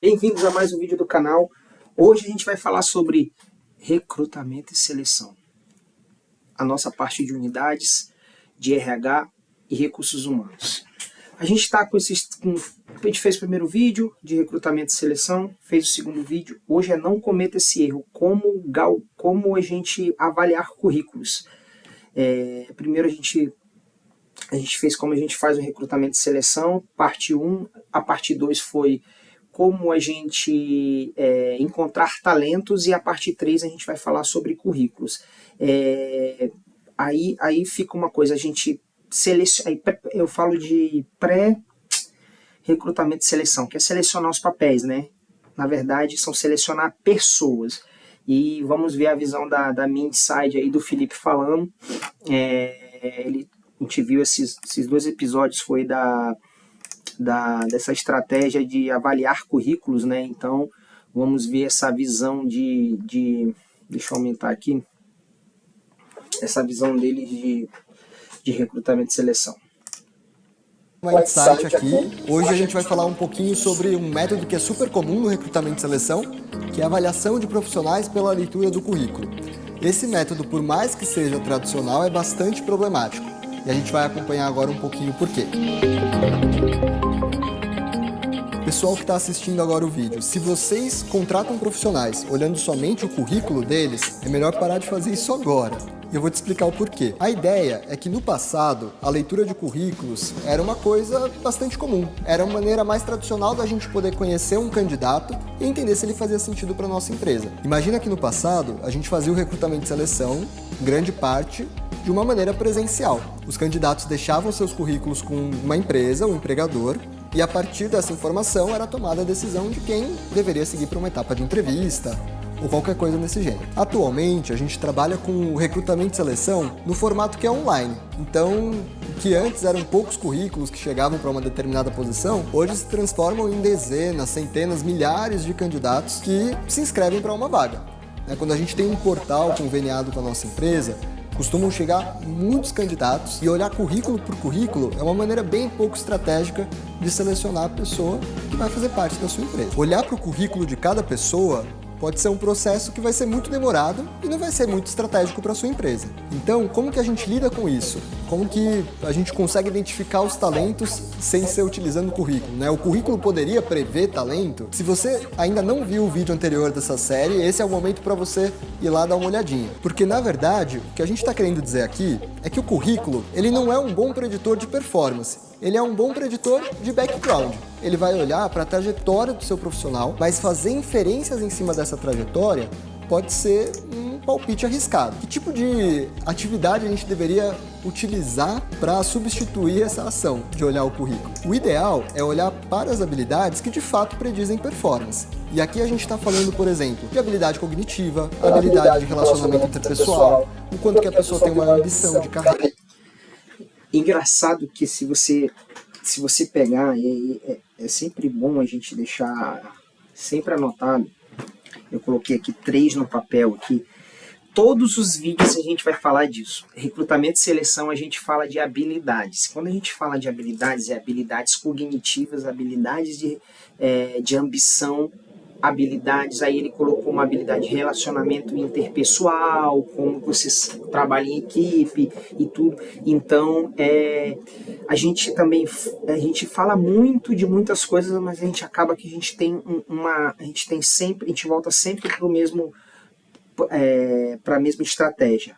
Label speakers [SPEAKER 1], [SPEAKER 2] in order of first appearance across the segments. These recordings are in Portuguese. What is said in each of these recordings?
[SPEAKER 1] Bem-vindos a mais um vídeo do canal. Hoje a gente vai falar sobre recrutamento e seleção. A nossa parte de unidades, de RH e recursos humanos. A gente está com esses... A gente fez o primeiro vídeo de recrutamento e seleção, fez o segundo vídeo. Hoje é não cometa esse erro, como a gente avaliar currículos. Primeiro a gente fez como a gente faz o recrutamento e seleção, parte 1. A parte 2 foi como a gente encontrar talentos, e a parte 3 a gente vai falar sobre currículos. Aí fica uma coisa, a gente seleciona, eu falo de pré-recrutamento e seleção, que é selecionar os papéis, né? Na verdade, são selecionar pessoas. E vamos ver a visão da minha inside aí, do Felipe falando. A gente viu esses dois episódios, foi dessa estratégia de avaliar currículos, né? Então, vamos ver essa visão deixa eu aumentar aqui, essa visão dele de recrutamento e seleção.
[SPEAKER 2] Insight aqui. Hoje a gente vai falar um pouquinho sobre um método que é super comum no recrutamento e seleção, que é a avaliação de profissionais pela leitura do currículo. Esse método, por mais que seja tradicional, é bastante problemático. E a gente vai acompanhar agora um pouquinho por quê. Pessoal que está assistindo agora o vídeo, se vocês contratam profissionais olhando somente o currículo deles, é melhor parar de fazer isso agora. E eu vou te explicar o porquê. A ideia é que no passado, a leitura de currículos era uma coisa bastante comum. Era uma maneira mais tradicional da gente poder conhecer um candidato e entender se ele fazia sentido para a nossa empresa. Imagina que no passado, a gente fazia o recrutamento e seleção, grande parte, de uma maneira presencial. Os candidatos deixavam seus currículos com uma empresa, um empregador, e a partir dessa informação era tomada a decisão de quem deveria seguir para uma etapa de entrevista ou qualquer coisa desse gênero. Atualmente, a gente trabalha com o recrutamento e seleção no formato que é online. Então, o que antes eram poucos currículos que chegavam para uma determinada posição, hoje se transformam em dezenas, centenas, milhares de candidatos que se inscrevem para uma vaga. Quando a gente tem um portal conveniado com a nossa empresa, costumam chegar muitos candidatos, e olhar currículo por currículo é uma maneira bem pouco estratégica de selecionar a pessoa que vai fazer parte da sua empresa. Olhar para o currículo de cada pessoa pode ser um processo que vai ser muito demorado e não vai ser muito estratégico para a sua empresa. Então, como que a gente lida com isso? Como que a gente consegue identificar os talentos sem ser utilizando o currículo, né? O currículo poderia prever talento? Se você ainda não viu o vídeo anterior dessa série, esse é o momento para você ir lá dar uma olhadinha. Porque, na verdade, o que a gente está querendo dizer aqui é que o currículo, ele não é um bom preditor de performance. Ele é um bom preditor de background. Ele vai olhar para a trajetória do seu profissional, mas fazer inferências em cima dessa trajetória pode ser um palpite arriscado. Que tipo de atividade a gente deveria utilizar para substituir essa ação de olhar o currículo? O ideal é olhar para as habilidades que de fato predizem performance. E aqui a gente está falando, por exemplo, de habilidade cognitiva, habilidade de relacionamento interpessoal, o quanto que a pessoa tem uma ambição de carreira.
[SPEAKER 1] Engraçado que se você pegar, é sempre bom a gente deixar sempre anotado. Eu coloquei aqui 3 no papel aqui. Todos os vídeos a gente vai falar disso. Recrutamento e seleção, a gente fala de habilidades. Quando a gente fala de habilidades, é habilidades cognitivas, habilidades de ambição, habilidades, aí ele colocou uma habilidade de relacionamento interpessoal, como você trabalha em equipe e tudo. Então, a gente fala muito de muitas coisas, mas a gente acaba que a gente volta sempre para a mesma estratégia.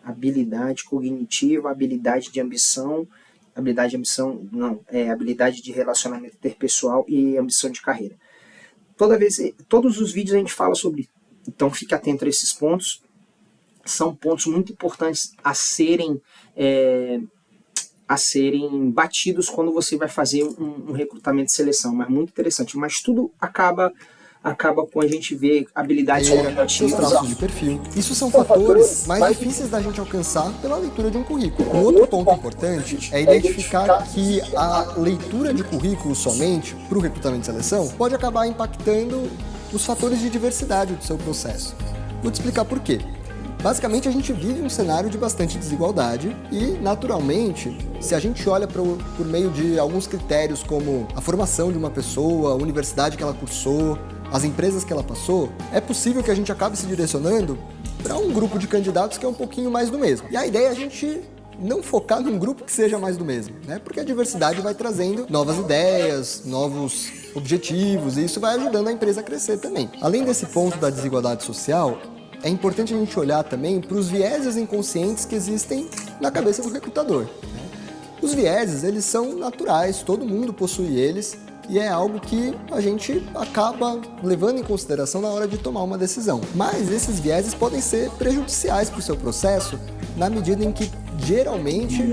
[SPEAKER 1] Habilidade cognitiva, habilidade de ambição, habilidade de relacionamento interpessoal e ambição de carreira. Todos os vídeos a gente fala sobre isso. Então fique atento a esses pontos. São pontos muito importantes a serem batidos quando você vai fazer um recrutamento de seleção. Mas muito interessante. Mas tudo acaba com a gente ver habilidades
[SPEAKER 2] seus traços de perfil. Isso são fatores mais difíceis da gente alcançar pela leitura de um currículo. Um outro ponto importante é identificar que a leitura de currículo somente para o recrutamento de seleção pode acabar impactando os fatores de diversidade do seu processo. Vou te explicar por quê. Basicamente, a gente vive um cenário de bastante desigualdade e, naturalmente, se a gente olha por meio de alguns critérios como a formação de uma pessoa, a universidade que ela cursou, as empresas que ela passou, é possível que a gente acabe se direcionando para um grupo de candidatos que é um pouquinho mais do mesmo. E a ideia é a gente não focar num grupo que seja mais do mesmo, né? Porque a diversidade vai trazendo novas ideias, novos objetivos, e isso vai ajudando a empresa a crescer também. Além desse ponto da desigualdade social, é importante a gente olhar também para os vieses inconscientes que existem na cabeça do recrutador, né? Os vieses, eles são naturais, todo mundo possui eles, e é algo que a gente acaba levando em consideração na hora de tomar uma decisão. Mas esses vieses podem ser prejudiciais para o seu processo, na medida em que, geralmente,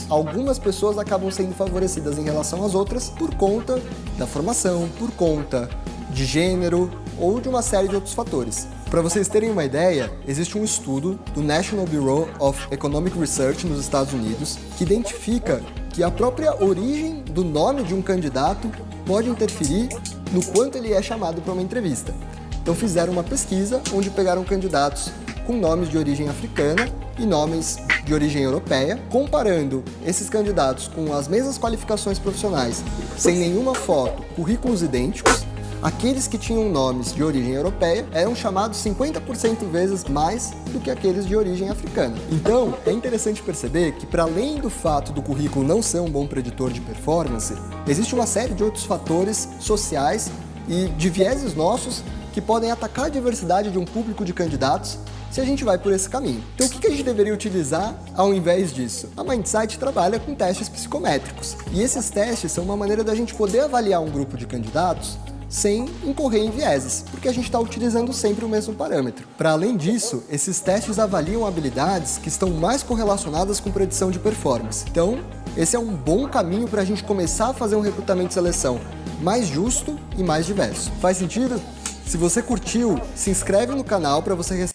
[SPEAKER 2] algumas pessoas acabam sendo favorecidas em relação às outras por conta da formação, por conta de gênero ou de uma série de outros fatores. Para vocês terem uma ideia, existe um estudo do National Bureau of Economic Research nos Estados Unidos que identifica que a própria origem do nome de um candidato pode interferir no quanto ele é chamado para uma entrevista. Então fizeram uma pesquisa onde pegaram candidatos com nomes de origem africana e nomes de origem europeia, comparando esses candidatos com as mesmas qualificações profissionais, sem nenhuma foto, currículos idênticos. Aqueles que tinham nomes de origem europeia eram chamados 50% vezes mais do que aqueles de origem africana. Então, é interessante perceber que, para além do fato do currículo não ser um bom preditor de performance, existe uma série de outros fatores sociais e de vieses nossos que podem atacar a diversidade de um público de candidatos se a gente vai por esse caminho. Então, o que a gente deveria utilizar ao invés disso? A Mindsight trabalha com testes psicométricos, e esses testes são uma maneira da gente poder avaliar um grupo de candidatos sem incorrer em vieses, porque a gente está utilizando sempre o mesmo parâmetro. Para além disso, esses testes avaliam habilidades que estão mais correlacionadas com predição de performance. Então, esse é um bom caminho para a gente começar a fazer um recrutamento e seleção mais justo e mais diverso. Faz sentido? Se você curtiu, se inscreve no canal para você receber.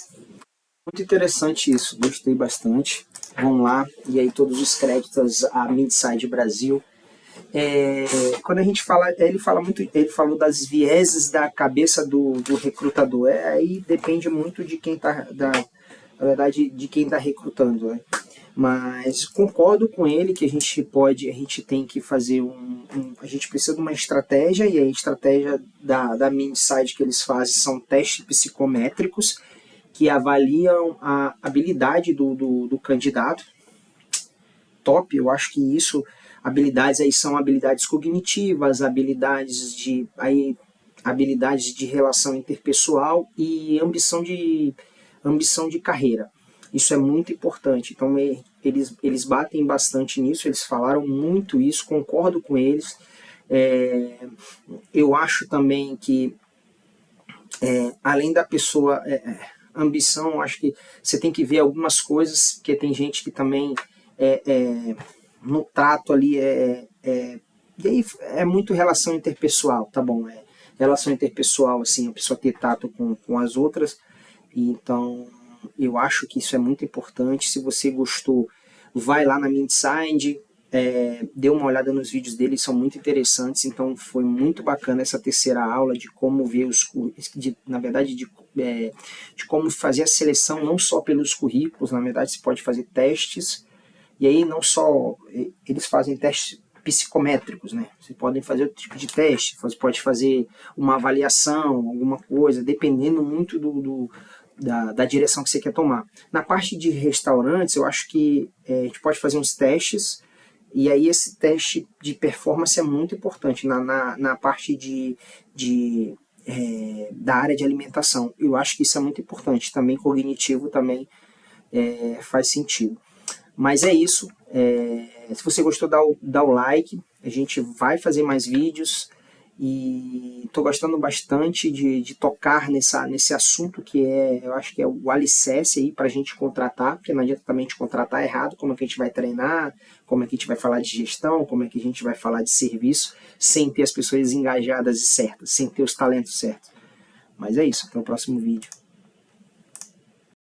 [SPEAKER 1] Muito interessante isso, gostei bastante. Vamos lá, e aí todos os créditos à Mindsight Brasil. Quando a gente fala, ele falou das vieses da cabeça do recrutador. Aí depende muito de quem está, na verdade, de quem está recrutando, né? Mas concordo com ele que a gente tem que fazer a gente precisa de uma estratégia, e a estratégia da Mindsight que eles fazem são testes psicométricos que avaliam a habilidade do candidato. Top, eu acho que isso, habilidades aí são habilidades cognitivas, habilidades de relação interpessoal e ambição de carreira. Isso é muito importante, então eles batem bastante nisso, eles falaram muito isso, concordo com eles. Eu acho também que, além da pessoa, ambição, acho que você tem que ver algumas coisas, porque tem gente que também no trato ali e aí é muito relação interpessoal, tá bom? Relação interpessoal, assim, a pessoa ter tato com as outras. Então, eu acho que isso é muito importante. Se você gostou, vai lá na Mindsight, dê uma olhada nos vídeos deles, são muito interessantes. Então, foi muito bacana essa terceira aula de como ver na verdade, de como fazer a seleção, não só pelos currículos. Na verdade, você pode fazer testes. E aí não só, eles fazem testes psicométricos, né? Você pode fazer outro tipo de teste, você pode fazer uma avaliação, alguma coisa, dependendo muito da direção que você quer tomar. Na parte de restaurantes, eu acho que a gente pode fazer uns testes, e aí esse teste de performance é muito importante na parte da área de alimentação. Eu acho que isso é muito importante, também cognitivo também faz sentido. Mas é isso, se você gostou, dá o like, a gente vai fazer mais vídeos e estou gostando bastante de tocar nesse assunto que eu acho que é o alicerce aí para a gente contratar, porque não adianta também a gente contratar errado, como é que a gente vai treinar, como é que a gente vai falar de gestão, como é que a gente vai falar de serviço, sem ter as pessoas engajadas e certas, sem ter os talentos certos. Mas é isso, até o próximo vídeo.